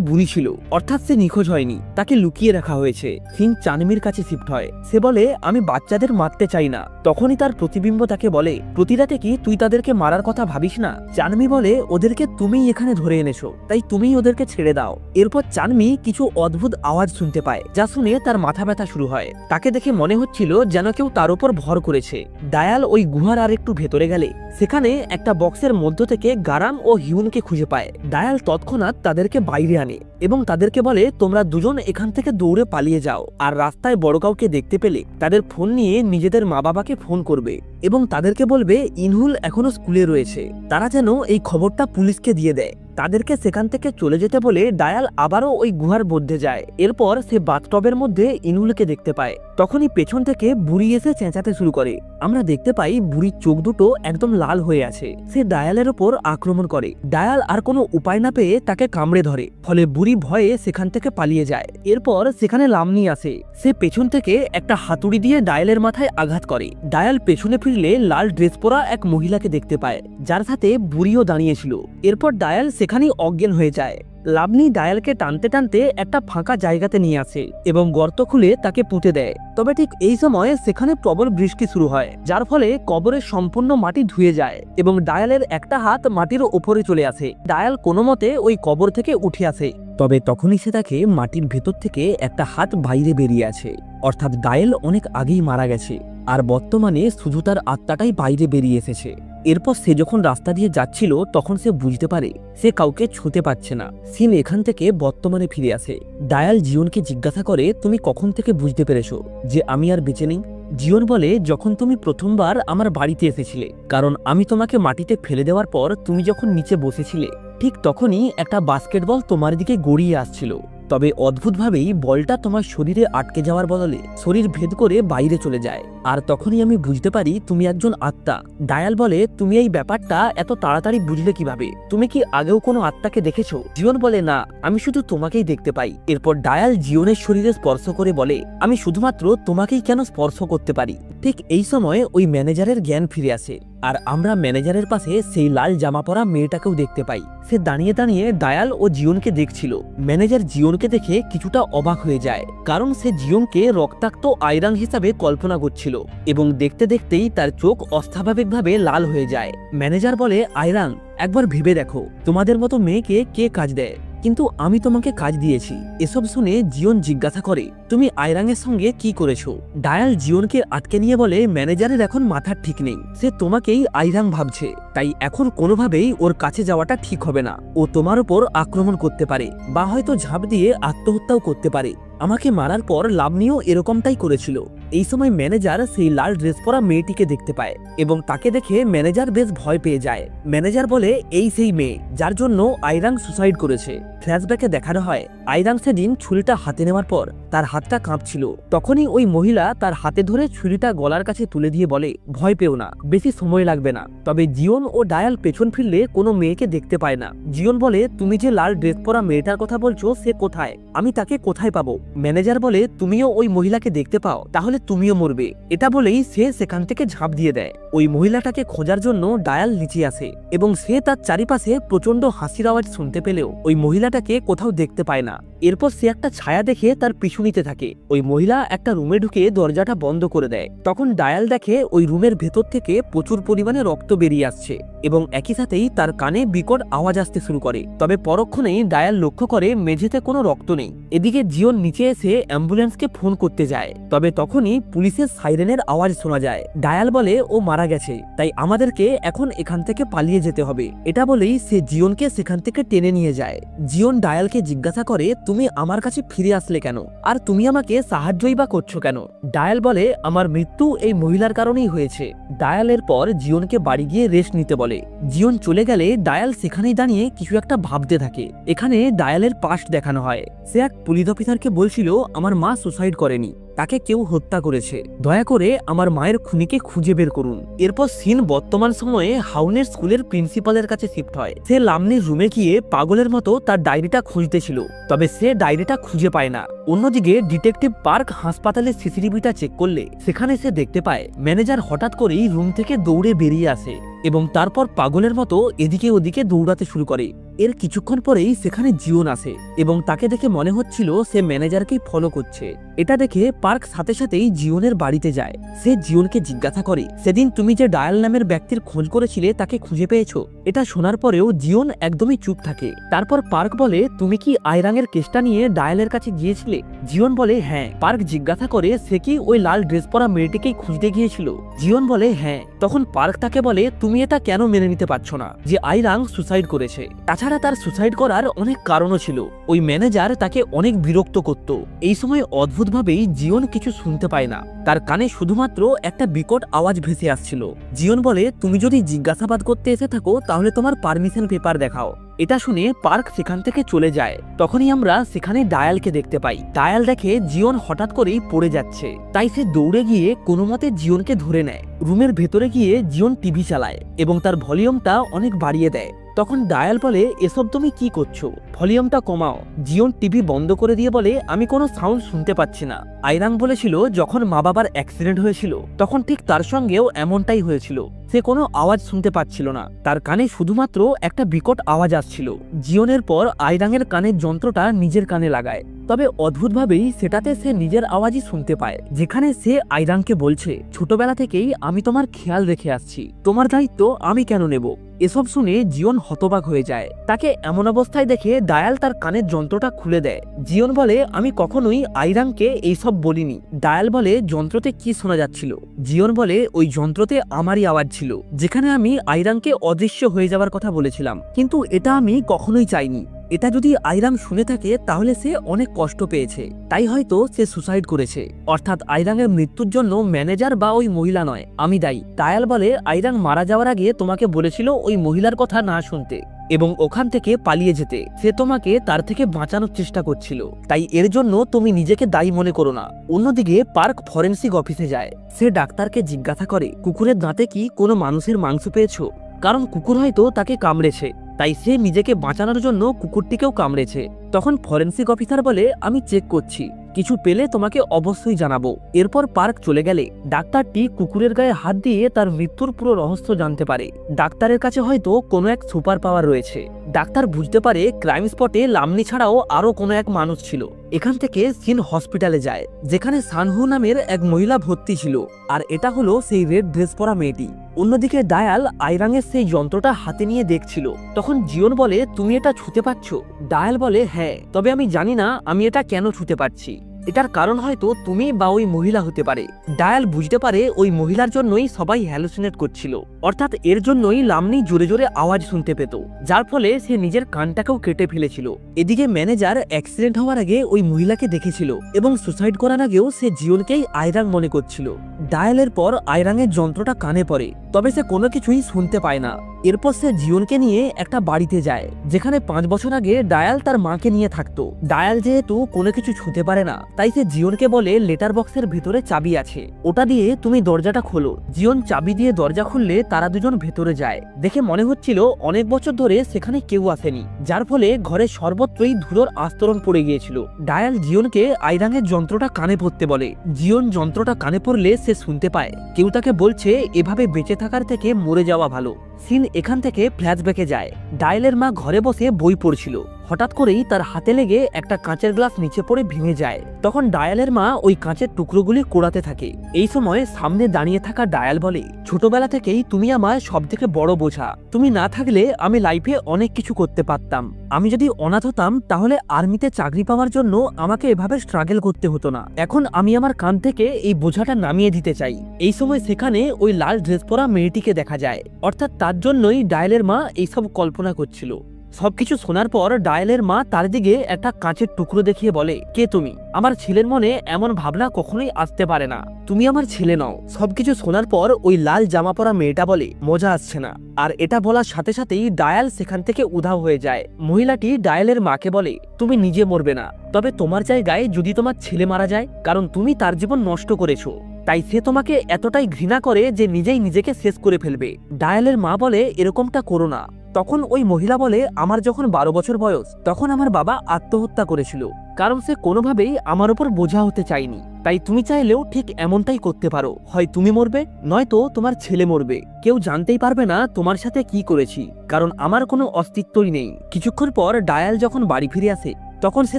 বুড়ি ছিল, অর্থাৎ সে নিখোঁজ হয়নি, তাকে লুকিয়ে রাখা হয়েছে। সিন চানমির কাছে শিফট হয়। সে বলে, আমি বাচ্চাদের মারতে চাই না। তখনই তার প্রতিবিম্ব তাকে বলে, প্রতি রাতে কি তুই তাদেরকে মারার কথা ভাবিস না? চানমি বলে, ওদেরকে তুমিই এখানে ধরে এনেছো, তাই তুমিই ওদেরকে ছেড়ে দাও। এরপর চানমি কিছু অদ্ভুত আওয়াজ শুনতে পায়, যা শুনে তার মাথা ব্যথা শুরু হয়। তাকে দেখে মনে হচ্ছিল যেন কেউ তার উপর ভর করেছে। ডায়াল ওই গুহার আর একটু ভেতরে গেলে সেখানে একটা বক্সের মধ্য থেকে গারাম ও হিউনকে খুঁজে পায়। ডায়াল তৎক্ষণাৎ তাদেরকে বাইরে আনে এবং তাদেরকে বলে, তোমরা দুজন এখান থেকে দৌড়ে পালিয়ে যাও, আর রাস্তায় বড় কাউকে দেখতে পেলে তাদের ফোন নিয়ে নিজেদের মা বাবাকে ফোন করবে এবং তাদেরকে বলবে ইনহুল এখনো স্কুলে রয়েছে, তারা যেন এই খবরটা পুলিশকে দিয়ে দেয়। তাদেরকে সেখান থেকে চলে যেতে বলে ডায়াল আবারও ওই গুহার মধ্যে যায়। এরপর সে বাথটবের মধ্যে ইনহুলকে দেখতে পায়। তখনই পেছন থেকে বুড়ি এসে চেঁচাতে শুরু করে। আমরা দেখতে পাই বুড়ির চোখ দুটো একদম লাল হয়ে আছে। সে ডায়ালের ওপর আক্রমণ করে। ডায়াল আর কোনো উপায় না পেয়ে তাকে কামড়ে ধরে, ফলে বুড়ি ভয়ে সেখান থেকে পালিয়ে যায়। এরপর সেখানে লামনি আসে। সে পেছন থেকে একটা হাতুড়ি দিয়ে ডায়ালের মাথায় আঘাত করে। ডায়াল পেছনে ফিরলে লাল ড্রেস পরা এক মহিলাকে দেখতে পায়, যার সাথে বুড়িও দাঁড়িয়েছিল। এরপর ডায়াল সেখানেই অজ্ঞান হয়ে যায়। লাবনি ডায়ালকে টানতে টানতে একটা ফাঁকা জায়গাতে নিয়ে আসে এবং গর্ত খুলে তাকে পুঁতে দেয়। তবে ঠিক এই সময় সেখানে প্রবল বৃষ্টি শুরু হয়, যার ফলে কবরের সম্পূর্ণ মাটি ধুয়ে যায় এবং ডায়ালের একটা হাত মাটির ওপরে চলে আসে। ডায়াল কোনো মতে ওই কবর থেকে উঠে আসে। তবে তখনই সে তাকে মাটির ভেতর থেকে একটা হাত বাইরে বেরিয়ে আছে, অর্থাৎ ডায়াল অনেক আগেই মারা গেছে আর বর্তমানে শুধু তার আত্মাটাই বাইরে বেরিয়ে এসেছে। এরপর সে যখন রাস্তা দিয়ে যাচ্ছিল তখন সে বুঝতে পারে সে কাউকে ছুঁতে পারছে না। সিন এখান থেকে বর্তমানে ফিরে আসে। ডায়াল জিওনকে জিজ্ঞাসা করে, তুমি কখন থেকে বুঝতে পেরেছো যে আমি আর বেঁচে নেই? জিওন বলে, যখন তুমি প্রথমবার আমার বাড়িতে এসেছিলে, কারণ আমি তোমাকে মাটিতে ফেলে দেওয়ার পর তুমি যখন নিচে বসেছিলে ঠিক তখনই একটা বাস্কেটবল তোমার দিকে গড়িয়ে আসছিল। তবে অদ্ভুতভাবেই বলটা তোমার শরীরে আটকে যাওয়ার বদলে শরীর ভেদ করে বাইরে চলে যায়, আর তখনই আমি বুঝতে পারি তুমি একজন আত্মা। ডায়াল বলে, তুমি এই ব্যাপারটা এত তাড়াতাড়ি বুঝলে কিভাবে? তুমি কি আগেও কোনো আত্মাকে দেখেছো? জিওন বলে, না, আমি শুধু তোমাকেই দেখতে পাই। এরপর ডায়াল জিওনের শরীরে স্পর্শ করে বলে, আমি শুধুমাত্র তোমাকেই কেন স্পর্শ করতে পারি? ঠিক এই সময় ওই ম্যানেজারের জ্ঞান ফিরে আসে, আর আমরা ম্যানেজারের পাশে সেই লাল জামা পরা মেয়েটাকেও দেখতে পাই। সে দাঁড়িয়ে দাঁড়িয়ে ডায়াল ও জিওনকে দেখছিল। ম্যানেজার জিওনকে দেখে কিছুটা অবাক হয়ে যায়, কারণ সে জিওনকে রক্তাক্ত আয়রাং হিসাবে কল্পনা করছিল এবং দেখতে দেখতেই তার চোখ অস্বাভাবিকভাবে লাল হয়ে যায়। ম্যানেজার বলে, আয়রাং, একবার ভেবে দেখো তোমাদের মতো মেয়েকে কে কাজ দেয়, কিন্তু আমি তোমাকে কাজ দিয়েছি। এসব শুনে জিওন জিজ্ঞাসা করে, তুমি আয়রাংয়ের সঙ্গে কি করেছো? ডায়াল জিওনকে আটকে নিয়ে বলে, ম্যানেজারের এখন মাথার ঠিক নেই, সে তোমাকেই আয়রাং ভাবছে, তাই এখন কোনোভাবেই ওর কাছে যাওয়াটা ঠিক হবে না। ও তোমার উপর আক্রমণ করতে পারে বা হয়তো ঝাঁপ দিয়ে আত্মহত্যাও করতে পারে। আমাকে মারার পর লাবনিও এরকমটাই করেছিল। এই সময় ম্যানেজার সেই লাল ড্রেস পরা মেয়েটিকে দেখতে পায় এবং তাকে দেখে ম্যানেজার বেশ ভয় পেয়ে যায়। ম্যানেজার বলে, এই সেই মেয়ে যার জন্য আয়রাং সুসাইড করেছে। ফ্ল্যাশব্যাকে দেখানো হয় আয়রাং সেদিন ছুরিটা হাতে নেওয়ার পর তার হাতটা কাঁপছিল। তখনই ওই মহিলা তার হাতে ধরে ছুরিটা গলার কাছে তুলে দিয়ে বলে, ভয় পেও না, বেশি সময় লাগবে না। তবে জিওন ও ডায়াল পেছন ফিরলে কোনো মেয়েকে দেখতে পায় না। জিওন বলে, তুমি যে লাল ড্রেস পরা মেয়েটার কথা বলছো সে কোথায়? আমি তাকে কোথায় পাবো? ম্যানেজার বলে, তুমিও ওই মহিলাকে দেখতে পাও, তাহলে তুমিও মরবে। এটা বলেই সে সেখান থেকে ঝাঁপ দিয়ে দেয়। ওই মহিলাটাকে খোঁজার জন্য ডায়াল নিচে আসে এবং সে তার চারিপাশে প্রচন্ড হাসির আওয়াজ শুনতে পেলেও ওই মহিলাটাকে কোথাও দেখতে পায় না। এরপর সে একটা ছায়া দেখে তার পিছু নিতে থাকে। ওই মহিলা একটা রুমে ঢুকে দরজাটা বন্ধ করে দেয়। তখন ডায়াল দেখে ওই রুমের ভেতর থেকে প্রচুর পরিমাণে রক্ত বেরিয়ে আসছে এবং একই সাথেই তার কানে বিকট আওয়াজ আসতে শুরু করে। তবে পরক্ষণেই ডায়াল লক্ষ্য করে মেঝেতে কোনো রক্ত নেই। এদিকে জিওন নিচে এসে অ্যাম্বুলেন্সকে ফোন করতে যায়। তবে তখনই তখনই পুলিশের সাইরেনের আওয়াজ শোনা যায়। ডায়াল বলে ও মারা গেছে, তাই আমাদেরকে এখন এখান থেকে পালিয়ে যেতে হবে। এটা বলেই সে জিওনকে সেখান থেকে টেনে নিয়ে যায়। জিওন ডায়ালকে জিজ্ঞাসা করে, তুমি আমার কাছে ফিরে আসলে কেন, আর তুমি আমাকে সাহায্যই বা করছো কেন? ডায়াল বলে, আমার মৃত্যু এই মহিলার কারণেই হয়েছে। ডায়ালের পর জিওনকে বাড়ি গিয়ে রেস্ট নিতে বলে। জিওন চলে গেলে ডায়াল সেখানেই দাঁড়িয়ে কিছু একটা ভাবতে থাকে। এখানে ডায়ালের পাস্ট দেখানো হয়। সে এক পুলিশ অফিসারকে বলছিল, আমার মা সুসাইড করেনি, তাকে কেউ হত্যা করেছে, দয়া করে আমার মায়ের খুনিকে খুঁজে বের করুন। এরপর সিন বর্তমান সময়ে হাউনের স্কুলের প্রিন্সিপালের কাছে শিফট হয়। সে লামনির রুমে গিয়ে পাগলের মতো তার ডায়েরিটা খুঁজতেছিল, তবে সে ডায়েরিটা খুঁজে পায় না। অন্যদিকে ডিটেকটিভ পার্ক হাসপাতালের সিসিটিভিটা চেক করলে সেখানে সে দেখতে পায় ম্যানেজার হঠাৎ করেই রুম থেকে দৌড়ে বেরিয়ে আসে এবং তারপর পাগলের মতো এদিকে ওদিকে দৌড়াতে শুরু করে। এর কিছুক্ষণ পরেই সেখানে জিওন আসে এবং তাকে দেখে মনে হচ্ছিল সে ম্যানেজারকেই ফলো করছে। এটা দেখে পার্ক সাথে সাথেই জিওনের বাড়িতে যায়। সে জিওনকে জিজ্ঞাসা করে, সেদিন তুমি যে ডায়াল নামের ব্যক্তির খোঁজ করেছিলে তাকে খুঁজে পেয়েছো? এটা শোনার পরেও জিওন একদমই চুপ থাকে। তারপর পার্ক বলে, তুমি কি আইরাংয়ের কেসটা নিয়ে ডায়ালের কাছে গিয়েছিলে? জিওন বলে, হ্যাঁ। পার্ক জিজ্ঞাসা করে, সে কি ওই লাল ড্রেস পরা মেয়েটিকেই খুঁজতে গিয়েছিল? জিওন বলে, হ্যাঁ। তখন পার্ক তাকে বলে, তুমি এটা কেন মেনে নিতে পারছো না যে আইরাং সুসাইড করেছে? তাছাড়া তার সুসাইড করার অনেক কারণও ছিল। ওই ম্যানেজার তাকে অনেক বিরক্ত করত। এই সময় অদ্ভুতভাবেই জিওন কিছু শুনতে পায় না। তার কানে শুধুমাত্র একটা বিকট আওয়াজ ভেসে আসছিল। জিওন বলে, তুমি যদি জিজ্ঞাসাবাদ করতে এসে থাকো তাহলে তোমার পারমিশন পেপার দেখাও। এটা শুনে পার্ক সেখান থেকে চলে যায়। তখনই আমরা সেখানে ডায়ালকে দেখতে পাই। ডায়াল দেখে জিওন হঠাৎ করেই পড়ে যাচ্ছে, তাই সে দৌড়ে গিয়ে কোনো মতে জিওনকে ধরে নেয়। রুমের ভেতরে গিয়ে জিওন টিভি চালায় এবং তার ভলিউমটা অনেক বাড়িয়ে দেয়। তখন ডায়াল বলে, এসব তুমি কি করছো, ভলিউমটা কমাও। জিওন টিভি বন্ধ করে দিয়ে বলে, আমি কোনো সাউন্ড শুনতে পাচ্ছি না। আইরাং বলেছিল যখন মা বাবার অ্যাক্সিডেন্ট হয়েছিল তখন ঠিক তার সঙ্গেও এমনটাই হয়েছিল। সে কোনো আওয়াজ শুনতে পাচ্ছিল না, তার কানে শুধুমাত্র একটা বিকট আওয়াজ আসছিল। জিওনের পর আইরাংয়ের কানের যন্ত্রটা নিজের কানে লাগায়, তবে অদ্ভুতভাবেই সেটাতে সে নিজের আওয়াজই শুনতে পায়, যেখানে সে আইরাংকে বলছে, ছোটবেলা থেকেই আমি তোমার খেয়াল রেখে আসছি, তোমার দায়িত্ব আমি কেন নেব? এসব শুনে জিওন হতবাক হয়ে যায়। তাকে এমন অবস্থায় দেখে ডায়াল তার কানের যন্ত্রটা খুলে দেয়। জিওন বলে, আমি কখনোই আইরাংকে এইসব বলিনি। ডায়াল বলে, যন্ত্রতে কি শোনা যাচ্ছিল? জিওন বলে, ওই যন্ত্রতে আমারই আওয়াজ ছিল, যেখানে আমি আইরাংকে অদৃশ্য হয়ে যাওয়ার কথা বলেছিলাম, কিন্তু এটা আমি কখনোই চাইনি। এটা যদি আইরাং শুনে থাকে তাহলে সে অনেক কষ্ট পেয়েছে, তাই হয়তো সে সুসাইড করেছে। অর্থাৎ আইরাংয়ের মৃত্যুর জন্য ম্যানেজার বা ওই মহিলা নয়, আমি দায়ী। ডায়াল বলে, আইরাং মারা যাওয়ার আগে তোমাকে বলেছিল ওই মহিলার কথা না শুনতে এবং ওখান থেকে পালিয়ে যেতে। সে তোমাকে তার থেকে বাঁচানোর চেষ্টা করছিল, তাই এর জন্য তুমি নিজেকে দায়ী মনে করো না। অন্যদিকে পার্ক ফরেন্সিক অফিসে যায়। সে ডাক্তারকে জিজ্ঞাসা করে, কুকুরের দাঁতে কি কোনো মানুষের মাংস পেয়েছো? কারণ কুকুর হয়তো তাকে কামড়েছে, তাই সে নিজেকে বাঁচানোর জন্য কুকুরটিকেও কামড়েছে। তখন ফরেন্সিক অফিসার বলে, আমি চেক করছি, কিছু পেলে তোমাকে অবশ্যই জানাবো। এরপর পার্ক চলে গেলে ডাক্তারটি কুকুরের গায়ে হাত দিয়ে তার মৃত্যুর পুরো রহস্য জানতে পারে। ডাক্তারের কাছে হয়তো কোনো এক সুপার পাওয়ার রয়েছে। ডাক্তার বুঝতে পারে ক্রাইম স্পটে লামনি ছাড়াও আরো কোনো এক মানুষ ছিল। এখান থেকে সিন হসপিটালে যায়, যেখানে সানহু নামের এক মহিলা ভর্তি ছিল, আর এটা হলো সেই রেড ড্রেস পরা মেয়েটি। অন্যদিকে ডায়াল আইরাংয়ের সেই যন্ত্রটা হাতে নিয়ে দেখছিল। তখন জিওন বলে, তুমি এটা ছুঁতে পারছ? ডায়াল বলে, হ্যাঁ, তবে আমি জানি না আমি এটা কেন ছুঁতে পারছি। এটার কারণ হয়তো তুমি বা ওই মহিলা হতে পারে। ডায়াল বুঝতে পারে ওই মহিলার জন্যই সবাই হ্যালুসিনেট করছিল, অর্থাৎ এর জন্যই লামনি জোরে জোরে আওয়াজ শুনতে পেত, যার ফলে সে নিজের কানটাকেও কেটে ফেলেছিল। এদিকে ম্যানেজার অ্যাক্সিডেন্ট হওয়ার আগে ওই মহিলাকে দেখেছিল এবং সুসাইড করার আগেও সে জিওনকেই আইরাং মনে করছিল। ডায়ালের পর আইরাংয়ের যন্ত্রটা কানে পড়ে, তবে সে কোনো কিছুই শুনতে পায় না। এরপর সে জিওনকে নিয়ে একটা বাড়িতে যায়, যেখানে 5 বছর আগে ডায়াল তার মাকে নিয়ে থাকতো। ডায়াল যেহেতু কোনো কিছু ছুঁতে পারে না, তাই সে জিওনকে বলে, লেটার বক্সের ভেতরে চাবি আছে, ওটা দিয়ে তুমি দরজাটা খোলো। জিওন চাবি দিয়ে দরজা খুললে তারা দুজন ভেতরে যায়। দেখে মনে হচ্ছিল অনেক বছর ধরে সেখানে কেউ আসেনি, যার ফলে ঘরে সর্বত্রই ধুলোর আস্তরণ পড়ে গিয়েছিল। ডায়াল জিওনকে আইরাংয়ের যন্ত্রটা কানে পড়তে বলে। জিওন যন্ত্রটা কানে পড়লে সে শুনতে পায় কেউ তাকে বলছে, এভাবে বেঁচে থাকার থেকে মরে যাওয়া ভালো। সিন এখান থেকে ফ্ল্যাশব্যাকে যায়। ডায়ালের মা ঘরে বসে বই পড়ছিল। হঠাৎ করেই তার হাতে লেগে একটা কাঁচের গ্লাস নিচে পড়ে ভেঙে যায়। তখন ডায়ালের মা ওই কাঁচের টুকরোগুলি কোড়াতে থাকে। এই সময় সামনে দাঁড়িয়ে থাকা ডায়াল বলে, ছোটবেলা থেকেই তুমি আমার সবথেকে বড় বোঝা। তুমি না থাকলে আমি লাইফে অনেক কিছু করতে পারতাম। আমি যদি অনাথ হতাম তাহলে আর্মিতে চাকরি পাওয়ার জন্য আমাকে এভাবে স্ট্রাগল করতে হতো না। এখন আমি আমার কাঁধ থেকে এই বোঝাটা নামিয়ে দিতে চাই। এই সময় সেখানে ওই লাল ড্রেস পরা মেয়েটিকে দেখা যায়, অর্থাৎ তার জন্যই ডায়ালের মা এইসব কল্পনা করছিল। সবকিছু শোনার পর ডায়ালের মা তার দিকে একটা কাঁচের টুকরো দেখিয়ে বলে, কে তুমি? আমার ছেলের মনে এমন ভাবনা কখনোই আসতে পারে না, তুমি আমার ছেলে নও। সবকিছু শোনার পর ওই লাল জামা পরা মেয়েটা বলে, মজা আসছে না। আর এটা বলার সাথে সাথেই ডায়াল সেখান থেকে উধাও হয়ে যায়। মহিলাটি ডায়ালের মাকে বলে, তুমি নিজে মরবে না, তবে তোমার জায়গায় যদি তোমার ছেলে মারা যায়, কারণ তুমি তার জীবন নষ্ট করেছো, তাই সে তোমাকে এতটাই ঘৃণা করে যে নিজেই নিজেকে শেষ করে ফেলবে। ডায়ালের মা বলে, এরকমটা করো না। তখন ওই মহিলা বলে, আমার যখন 12 বছর বয়স তখন আমার বাবা আত্মহত্যা করেছিল, কারণ সে কোনোভাবেই আমার উপর বোঝা হতে চায়নি। তাই তুমি চাইলেও ঠিক এমনটাই করতে পারো, হয় তুমি মরবে নয়তো তোমার ছেলে মরবে। কেউ জানতেই পারবে না তোমার সাথে কি করেছি, কারণ আমার কোনো অস্তিত্বই নেই। কিছুক্ষণ পর ডায়াল যখন বাড়ি ফিরে আসে তখন সে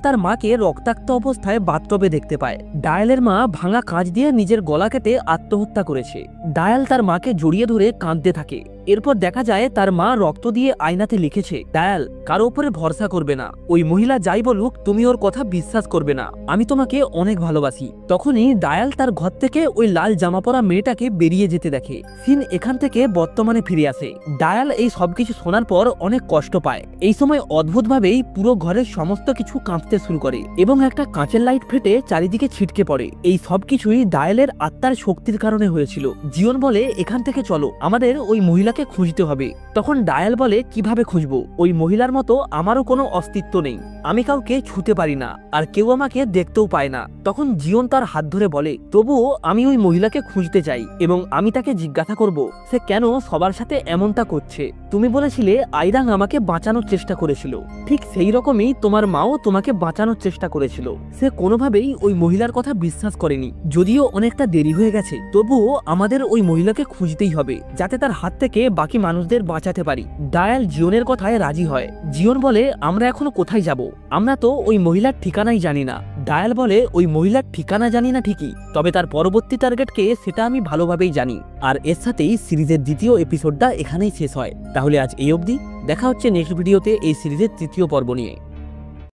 তার মাকে রক্তাক্ত অবস্থায় বাথটবে দেখতে পায়। ডায়ালের মা ভাঙা কাঁচ দিয়ে নিজের গলা কেটে আত্মহত্যা করেছে। ডায়াল তার মাকে জড়িয়ে ধরে কাঁদতে থাকে। এরপর দেখা যায় তার মা রক্ত দিয়ে আয়নাতে লিখেছে, ডায়াল, কারো উপরে ভরসা করবে না। ওই মহিলা যাই বলুক তুমি ওর কথা বিশ্বাস করবে না, আমি তোমাকে অনেক ভালোবাসি। তখনই ডায়াল তার ঘর থেকে ওই লাল জামা পরা মেয়েটাকে বেরিয়ে যেতে দেখে। সিন এখান থেকে বর্তমানে ফিরে আসে। ডায়াল এই সবকিছু শোনার পর অনেক কষ্ট পায়। এই সময় অদ্ভুতভাবেই পুরো ঘরের সমস্ত কিছু কাঁপতে শুরু করে এবং একটা কাঁচের লাইট ফেটে চারিদিকে ছিটকে পড়ে। এই সবকিছুই ডায়ালের আত্মার শক্তির কারণে হয়েছিল। জীবন বলে, এখান থেকে চলো, আমাদের ওই মহিলাকে খুঁজতে হবে। তখন ডায়াল বলে, কিভাবে খুঁজবো? ওই মহিলার মতো আমারও কোনো অস্তিত্ব নেই, আমি কাউকে ছুতে পারি না, আর কেউ আমাকে দেখতেও পায় না। তখন জীবন তার হাত ধরে বলে, তবুও আমি ওই মহিলাকে খুঁজতে চাই এবং আমি তাকে জিজ্ঞাসা করব সে কেন সবার সাথে এমনটা করছে। তুমি বলেছিলে আইরাং আমাকে বাঁচানোর চেষ্টা করেছিল, ঠিক সেই রকমই তোমার মাও তোমাকে বাঁচানোর চেষ্টা করেছিল। সে কোনোভাবেই ওই মহিলার কথা বিশ্বাস করেনি। যদিও অনেকটা দেরি হয়ে গেছে, তবুও আমাদের ওই মহিলাকে খুঁজতেই হবে, যাতে তার হাত থেকে বাকি মানুষদের বাঁচাতে পারি। ডায়াল জিওনের কথায় রাজি হয়। জিওন বলে, আমরা এখন কোথায় যাব? আমরা তো ওই মহিলার ঠিকানাই জানি না। ডায়াল বলে, ওই মহিলার ঠিকানা জানি না ঠিকই, তবে তার পরবর্তী টার্গেটকে সেটা আমি ভালোভাবেই জানি। আর এর সাথেই সিরিজের দ্বিতীয় এপিসোডটা এখানেই শেষ হয়। তাহলে আজ এই অবধি, দেখা হচ্ছে নেক্সট ভিডিওতে এই সিরিজের তৃতীয় পর্ব নিয়ে।